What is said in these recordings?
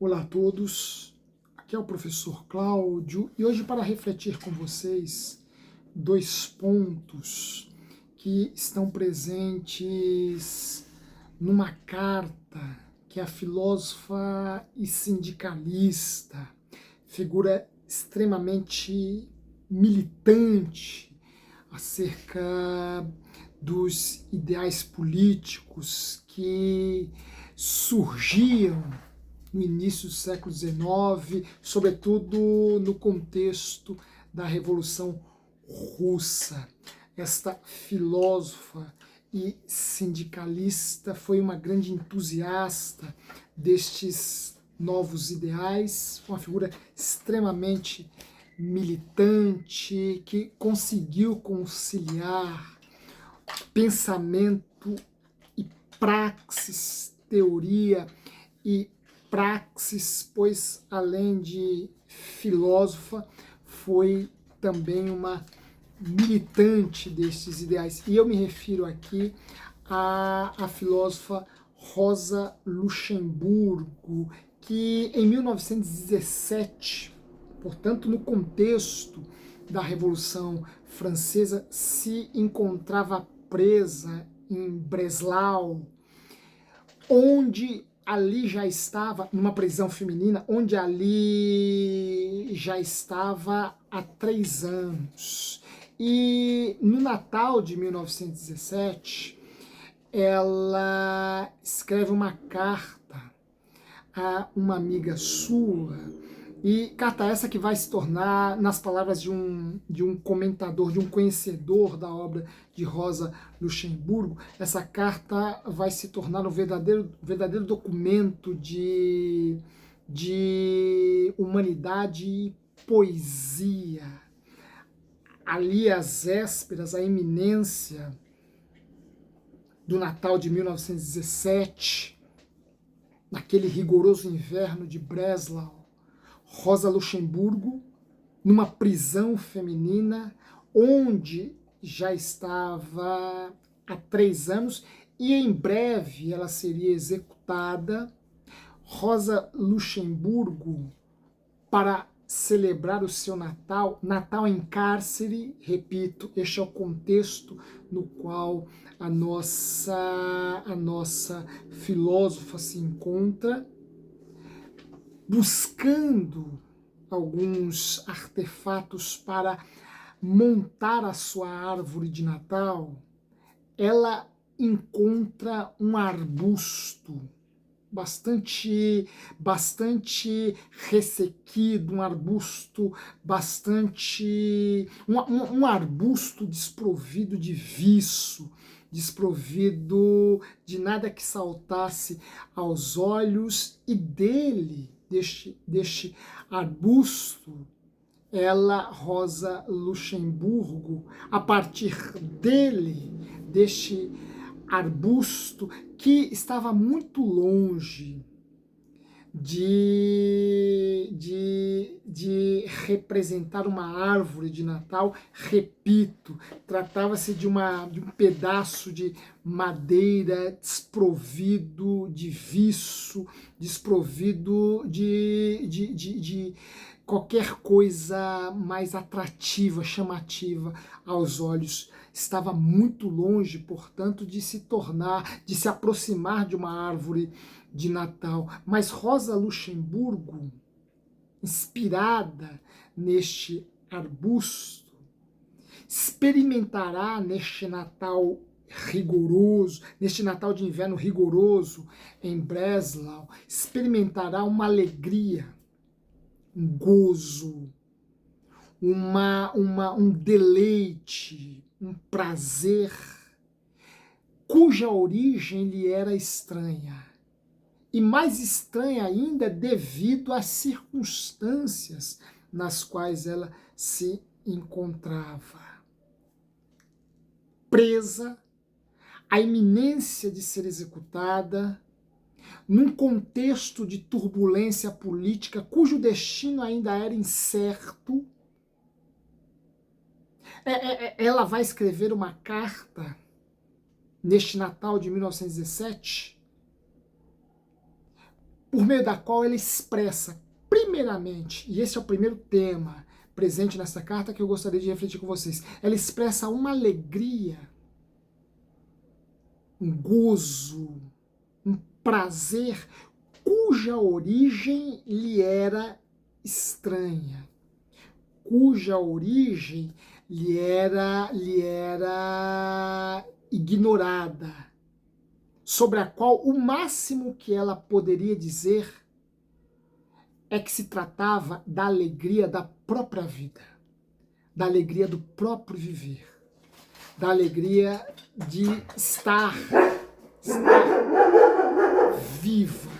Olá a todos, aqui é o professor Cláudio e hoje para refletir com vocês dois pontos que estão presentes numa carta que a filósofa e sindicalista, figura extremamente militante acerca dos ideais políticos que surgiam no início do século XIX, sobretudo no contexto da Revolução Russa. Esta filósofa e sindicalista foi uma grande entusiasta destes novos ideais, uma figura extremamente militante que conseguiu conciliar pensamento e praxis, teoria e praxis, pois além de filósofa, foi também uma militante destes ideais. E eu me refiro aqui à filósofa Rosa Luxemburgo, que em 1917, portanto no contexto da Revolução Francesa, se encontrava presa em Breslau, onde ali já estava, numa prisão feminina, onde ali já estava há 3 anos. E no Natal de 1917, ela escreve uma carta a uma amiga sua, e carta essa que vai se tornar, nas palavras de um comentador, de um conhecedor da obra de Rosa Luxemburgo, essa carta vai se tornar um verdadeiro documento de humanidade e poesia. Ali, às vésperas, a iminência do Natal de 1917, naquele rigoroso inverno de Breslau, Rosa Luxemburgo, numa prisão feminina, onde já estava há 3 anos, e em breve ela seria executada. Rosa Luxemburgo, para celebrar o seu Natal, Natal em cárcere, repito, este é o contexto no qual a nossa filósofa se encontra, buscando alguns artefatos para montar a sua árvore de Natal. Ela encontra um arbusto bastante ressequido, um arbusto um arbusto desprovido de viço, desprovido de nada que saltasse aos olhos, e deste arbusto, ela, Rosa Luxemburgo, a partir deste arbusto, que estava muito longe de representar uma árvore de Natal, repito, tratava-se de um pedaço de madeira desprovido de viço, desprovido de qualquer coisa mais atrativa, chamativa aos olhos. Estava muito longe, portanto, de se aproximar de uma árvore de Natal. Mas Rosa Luxemburgo, inspirada neste arbusto, experimentará neste Natal rigoroso, neste Natal de inverno rigoroso em Breslau, experimentará uma alegria, um gozo, um deleite, um prazer, cuja origem lhe era estranha. E mais estranha ainda devido às circunstâncias nas quais ela se encontrava. Presa, à iminência de ser executada, num contexto de turbulência política cujo destino ainda era incerto. Ela vai escrever uma carta neste Natal de 1917, por meio da qual ela expressa, primeiramente, e esse é o primeiro tema presente nessa carta que eu gostaria de refletir com vocês, ela expressa uma alegria, um gozo, um prazer cuja origem lhe era estranha, cuja origem lhe era ignorada, sobre a qual o máximo que ela poderia dizer é que se tratava da alegria da própria vida, da alegria do próprio viver, da alegria de estar viva,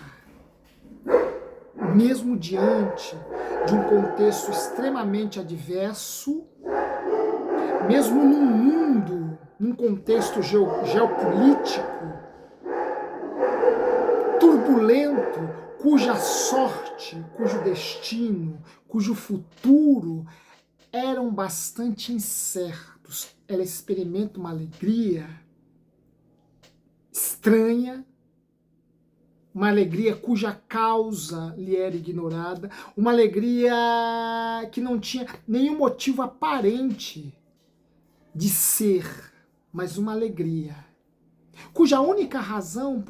mesmo diante de um contexto extremamente adverso, mesmo num mundo, num contexto geopolítico turbulento, cuja sorte, cujo destino, cujo futuro eram bastante incertos. Ela experimenta uma alegria estranha, uma alegria cuja causa lhe era ignorada, uma alegria que não tinha nenhum motivo aparente de ser, mas uma alegria, cuja única razão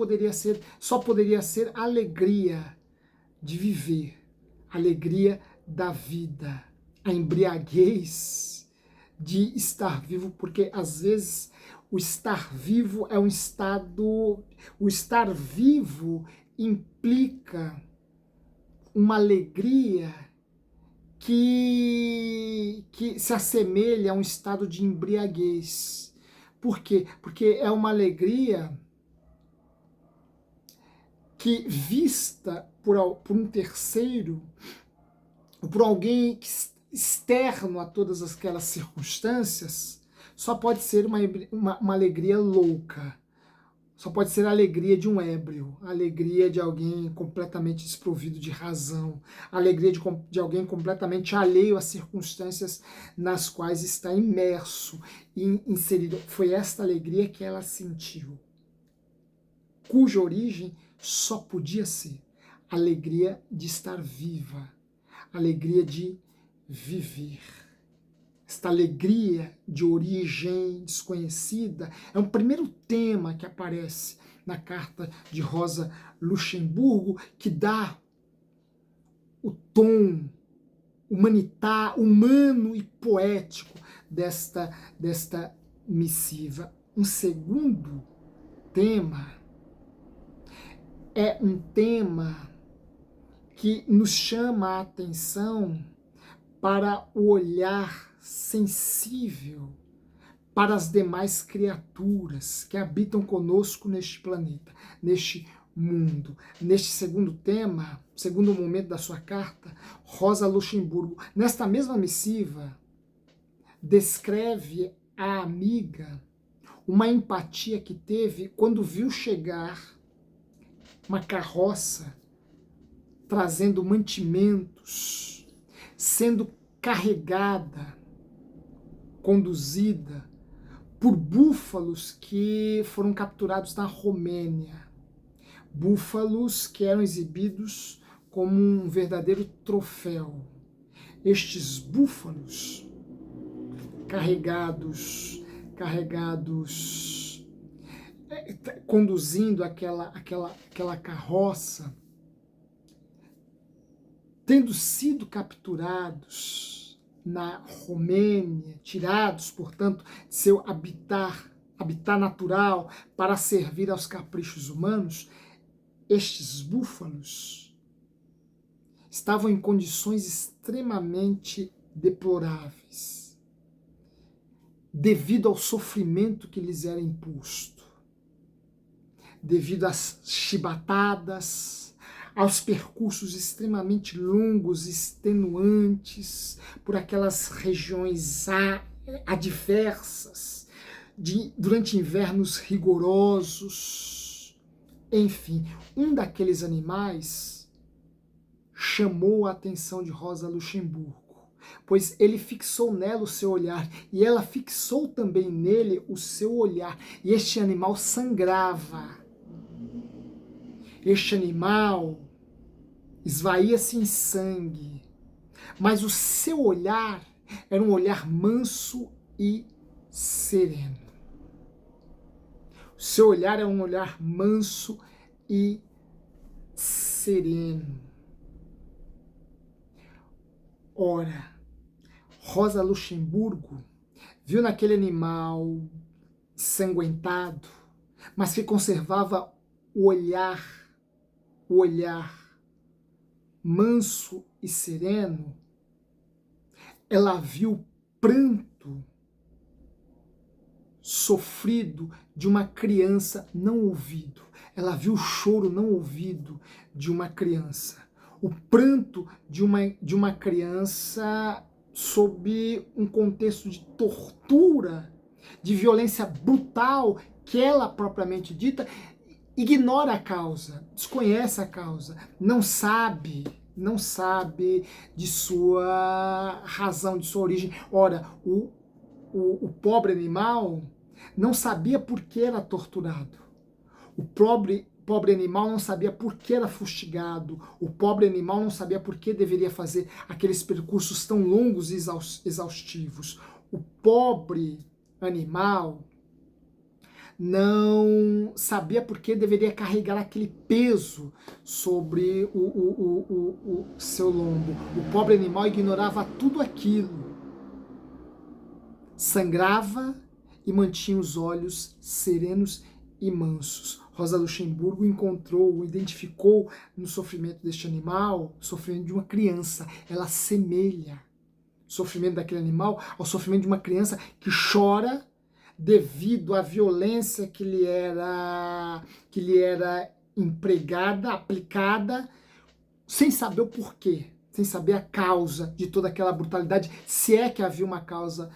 só poderia ser a alegria de viver, a alegria da vida, a embriaguez de estar vivo, porque às vezes o estar vivo é um estado, o estar vivo implica uma alegria que se assemelha a um estado de embriaguez. Por quê? Porque é uma alegria que, vista por um terceiro, por alguém externo a todas aquelas circunstâncias, só pode ser uma alegria louca. Só pode ser a alegria de um ébrio, a alegria de alguém completamente desprovido de razão, a alegria de alguém completamente alheio às circunstâncias nas quais está imerso e inserido. Foi esta alegria que ela sentiu, cuja origem só podia ser a alegria de estar viva, a alegria de viver. Esta alegria de origem desconhecida é um primeiro tema que aparece na carta de Rosa Luxemburgo, que dá o tom humano e poético desta missiva. Um segundo tema é um tema que nos chama a atenção para o olhar sensível para as demais criaturas que habitam conosco neste planeta, neste mundo. Neste segundo tema, segundo momento da sua carta, Rosa Luxemburgo, nesta mesma missiva, descreve à amiga uma empatia que teve quando viu chegar uma carroça trazendo mantimentos, sendo carregada, conduzida por búfalos que foram capturados na Romênia. Búfalos que eram exibidos como um verdadeiro troféu. Estes búfalos carregados, conduzindo aquela carroça, tendo sido capturados na Romênia, tirados, portanto, de seu habitat natural para servir aos caprichos humanos, estes búfalos estavam em condições extremamente deploráveis, devido ao sofrimento que lhes era imposto, devido às chibatadas, aos percursos extremamente longos, extenuantes, por aquelas regiões adversas, durante invernos rigorosos. Enfim, um daqueles animais chamou a atenção de Rosa Luxemburgo, pois ele fixou nela o seu olhar, e ela fixou também nele o seu olhar, e este animal sangrava. Este animal esvaía-se em sangue, mas o seu olhar era um olhar manso e sereno. O seu olhar é um olhar manso e sereno. Ora, Rosa Luxemburgo viu naquele animal ensanguentado, mas que conservava o olhar manso e sereno. Ela viu pranto sofrido de uma criança não ouvido. Ela viu o choro não ouvido de uma criança. O pranto de uma criança sob um contexto de tortura, de violência brutal, que ela propriamente dita ignora a causa, desconhece a causa, não sabe de sua razão, de sua origem. Ora, o pobre animal não sabia por que era torturado. O pobre animal não sabia por que era fustigado. O pobre animal não sabia por que deveria fazer aqueles percursos tão longos e exaustivos. O pobre animal não sabia por que deveria carregar aquele peso sobre o seu lombo. O pobre animal ignorava tudo aquilo. Sangrava e mantinha os olhos serenos e mansos. Rosa Luxemburgo identificou no sofrimento deste animal o sofrimento de uma criança. Ela assemelha o sofrimento daquele animal ao sofrimento de uma criança que chora devido à violência que lhe era empregada, aplicada, sem saber o porquê, sem saber a causa de toda aquela brutalidade, se é que havia uma causa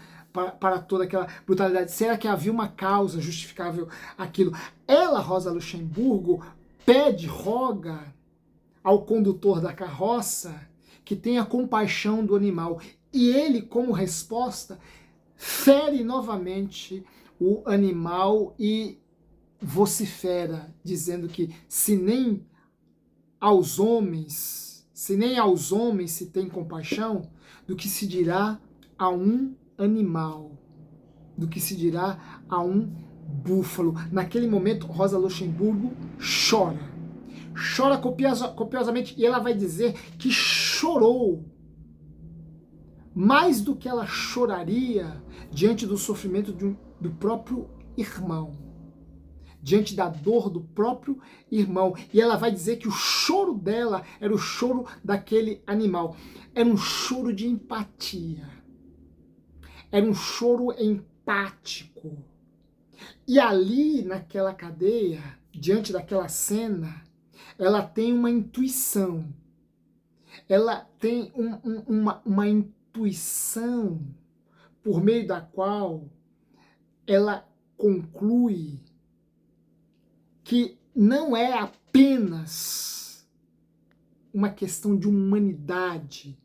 para toda aquela brutalidade, se é que havia uma causa justificável aquilo. Ela, Rosa Luxemburgo, roga ao condutor da carroça que tenha compaixão do animal, e ele, como resposta, fere novamente o animal e vocifera, dizendo que se nem aos homens se tem compaixão, do que se dirá a um animal, do que se dirá a um búfalo. Naquele momento, Rosa Luxemburgo chora copiosamente, e ela vai dizer que chorou mais do que ela choraria diante do sofrimento do próprio irmão, diante da dor do próprio irmão. E ela vai dizer que o choro dela era o choro daquele animal. Era um choro de empatia. Era um choro empático. E ali, naquela cadeia, diante daquela cena, ela tem uma intuição. Ela tem uma intuição por meio da qual ela conclui que não é apenas uma questão de humanidade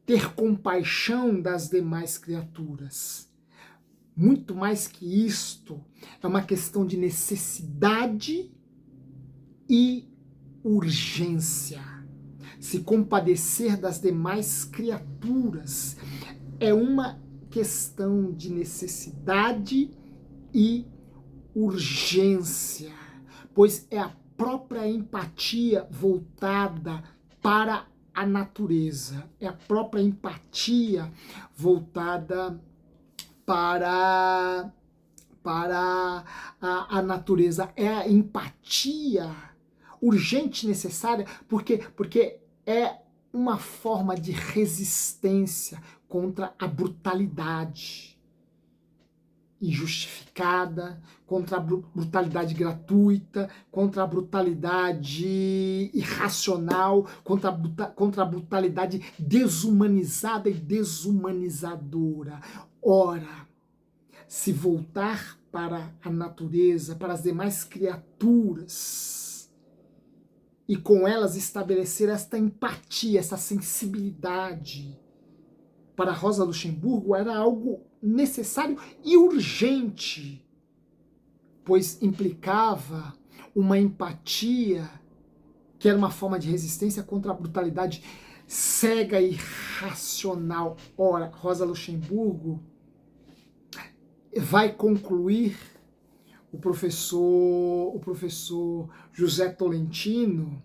ter compaixão das demais criaturas. Muito mais que isto, é uma questão de necessidade e urgência. Se compadecer das demais criaturas é uma questão de necessidade e urgência, pois é a própria empatia voltada para a natureza, é a própria empatia voltada para a natureza, é a empatia urgente e necessária, porque é uma forma de resistência contra a brutalidade injustificada, contra a brutalidade gratuita, contra a brutalidade irracional, contra a brutalidade desumanizada e desumanizadora. Ora, se voltar para a natureza, para as demais criaturas, e com elas estabelecer esta empatia, essa sensibilidade, para Rosa Luxemburgo era algo necessário e urgente, pois implicava uma empatia que era uma forma de resistência contra a brutalidade cega e irracional. Ora, Rosa Luxemburgo vai concluir o professor José Tolentino,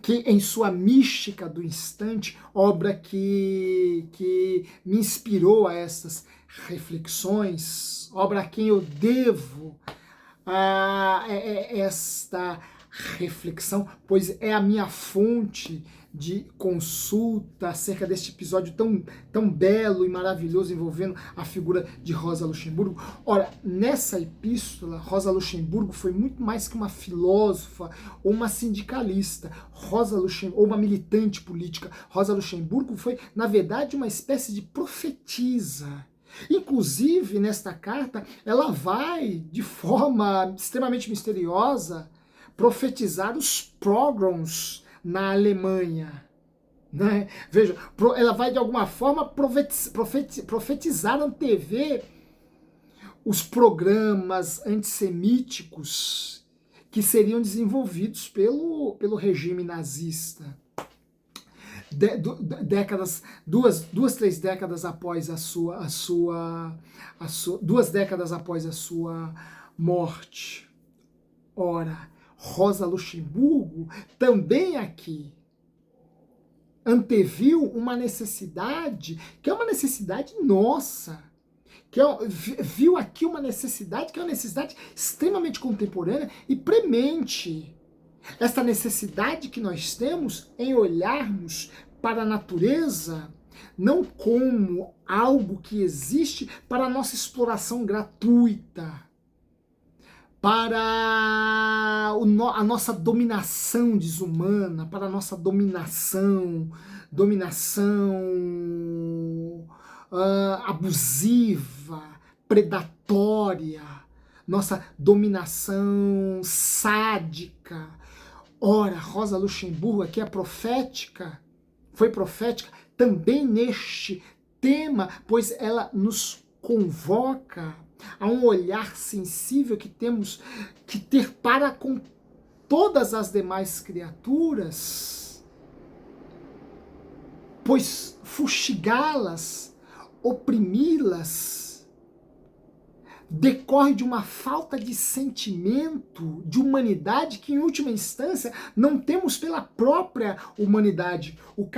que em sua Mística do Instante, obra que me inspirou a essas reflexões, obra a quem eu devo esta reflexão, pois é a minha fonte de consulta acerca deste episódio tão belo e maravilhoso envolvendo a figura de Rosa Luxemburgo. Ora, nessa epístola, Rosa Luxemburgo foi muito mais que uma filósofa ou uma sindicalista, ou uma militante política. Rosa Luxemburgo foi, na verdade, uma espécie de profetisa. Inclusive, nesta carta, ela vai, de forma extremamente misteriosa, profetizar os pogroms na Alemanha. Né? Veja, ela vai de alguma forma profetizar, antever os programas antissemíticos que seriam desenvolvidos pelo regime nazista. Três décadas após a sua 2 décadas após a sua morte. Ora, Rosa Luxemburgo também aqui anteviu uma necessidade, que é uma necessidade nossa, viu aqui uma necessidade que é uma necessidade extremamente contemporânea e premente. Esta necessidade que nós temos em olharmos para a natureza não como algo que existe para a nossa exploração gratuita, para a nossa dominação desumana, para a nossa dominação abusiva, predatória, nossa dominação sádica. Ora, Rosa Luxemburgo aqui é profética, foi profética também neste tema, pois ela nos convoca a um olhar sensível que temos que ter para com todas as demais criaturas, pois fustigá-las, oprimi-las, decorre de uma falta de sentimento, de humanidade, que em última instância não temos pela própria humanidade. O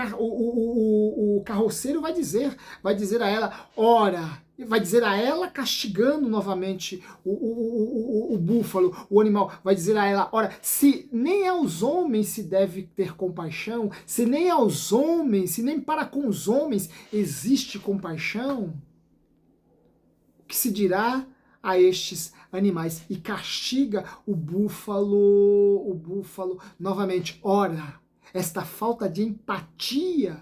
carroceiro vai dizer a ela, ora, vai dizer a ela castigando novamente o búfalo, o animal, vai dizer a ela, ora, se nem aos homens se deve ter compaixão, se nem aos homens, se nem para com os homens existe compaixão, o que se dirá a estes animais? E castiga o búfalo novamente. Ora, esta falta de empatia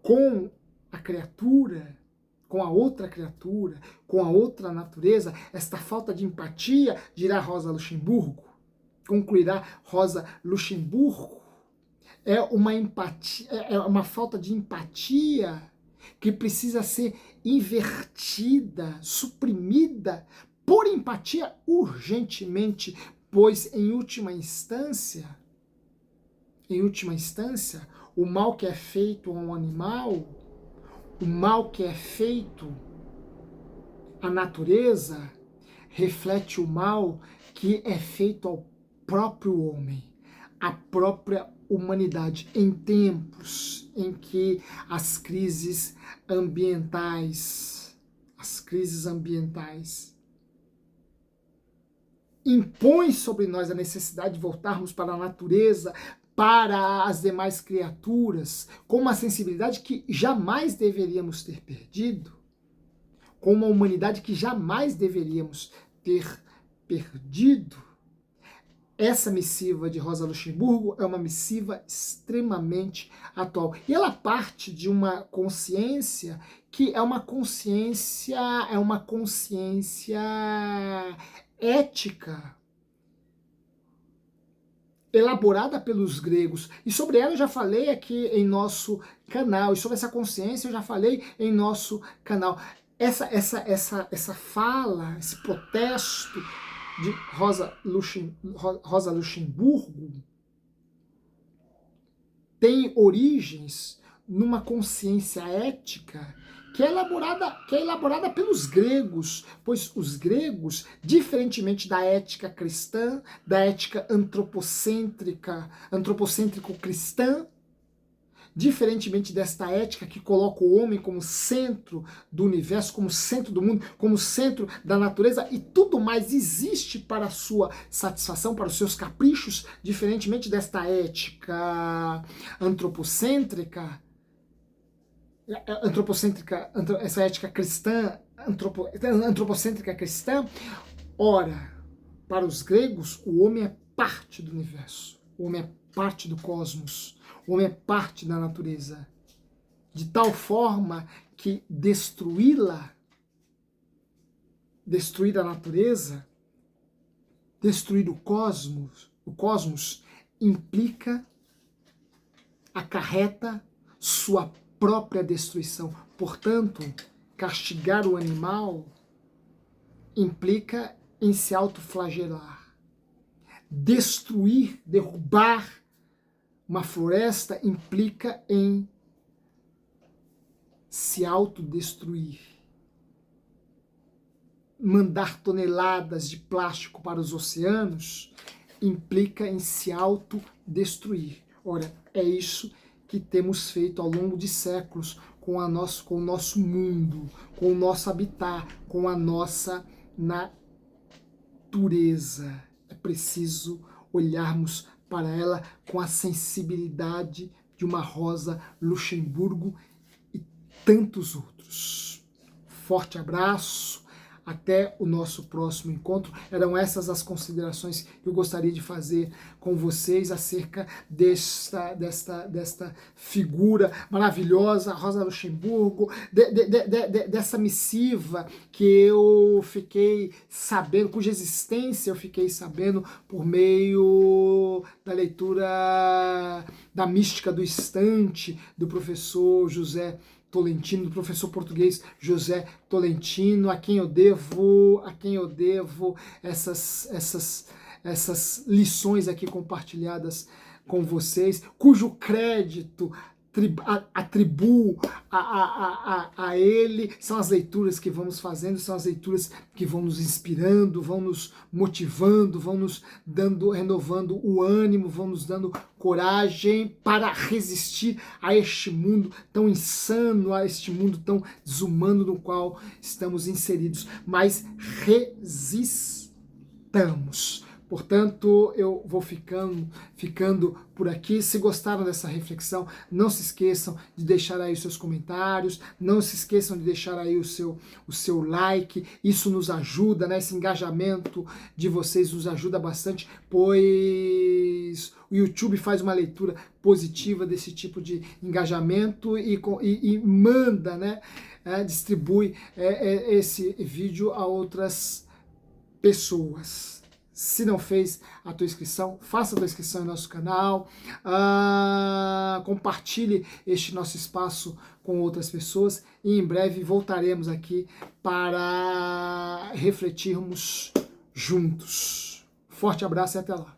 com a criatura, com a outra criatura, com a outra natureza, esta falta de empatia, dirá Rosa Luxemburgo, concluirá Rosa Luxemburgo, é uma empatia, é uma falta de empatia que precisa ser invertida, suprimida por empatia urgentemente, pois em última instância, o mal que é feito a um animal, o mal que é feito à natureza, reflete o mal que é feito ao próprio homem, à própria humanidade, em tempos em que as crises ambientais impõem sobre nós a necessidade de voltarmos para a natureza, para as demais criaturas, com uma sensibilidade que jamais deveríamos ter perdido, com uma humanidade que jamais deveríamos ter perdido. Essa missiva de Rosa Luxemburgo é uma missiva extremamente atual. E ela parte de uma consciência que é uma consciência ética, elaborada pelos gregos. E sobre ela eu já falei aqui em nosso canal. E sobre essa consciência eu já falei em nosso canal. Essa fala, esse protesto de Rosa Luxemburgo tem origens numa consciência ética que é elaborada pelos gregos, pois os gregos, diferentemente da ética cristã, da ética antropocêntrico-cristã, diferentemente desta ética que coloca o homem como centro do universo, como centro do mundo, como centro da natureza, e tudo mais existe para a sua satisfação, para os seus caprichos, diferentemente desta ética essa ética cristã, antropocêntrica cristã. Ora, para os gregos, o homem é parte do universo, o homem é parte do cosmos, o homem é parte da natureza, de tal forma que destruir a natureza, destruir o cosmos acarreta sua própria destruição. Portanto, castigar o animal implica em se autoflagelar. Derrubar uma floresta implica em se autodestruir. Mandar toneladas de plástico para os oceanos implica em se autodestruir. Ora, é isso que temos feito ao longo de séculos com o nosso mundo, com o nosso habitat, com a nossa natureza. É preciso olharmos para ela com a sensibilidade de uma Rosa Luxemburgo e tantos outros. Forte abraço, até o nosso próximo encontro. Eram essas as considerações que eu gostaria de fazer com vocês acerca desta figura maravilhosa, Rosa Luxemburgo, dessa missiva que eu fiquei sabendo, cuja existência eu fiquei sabendo por meio da leitura da Mística do Instante, do professor José Tolentino, do professor português José Tolentino, a quem eu devo essas lições aqui compartilhadas com vocês, cujo crédito atribuo a ele. São as leituras que vamos fazendo, são as leituras que vão nos inspirando, vão nos motivando, vão nos renovando o ânimo, vão nos dando coragem para resistir a este mundo tão insano, a este mundo tão desumano no qual estamos inseridos. Mas resistamos. Portanto, eu vou ficando por aqui. Se gostaram dessa reflexão, não se esqueçam de deixar aí os seus comentários, não se esqueçam de deixar aí o seu like. Isso nos ajuda, né? Esse engajamento de vocês nos ajuda bastante, pois o YouTube faz uma leitura positiva desse tipo de engajamento e manda, né? Distribui esse vídeo a outras pessoas. Se não fez a tua inscrição, faça a tua inscrição em nosso canal, compartilhe este nosso espaço com outras pessoas e em breve voltaremos aqui para refletirmos juntos. Forte abraço e até lá.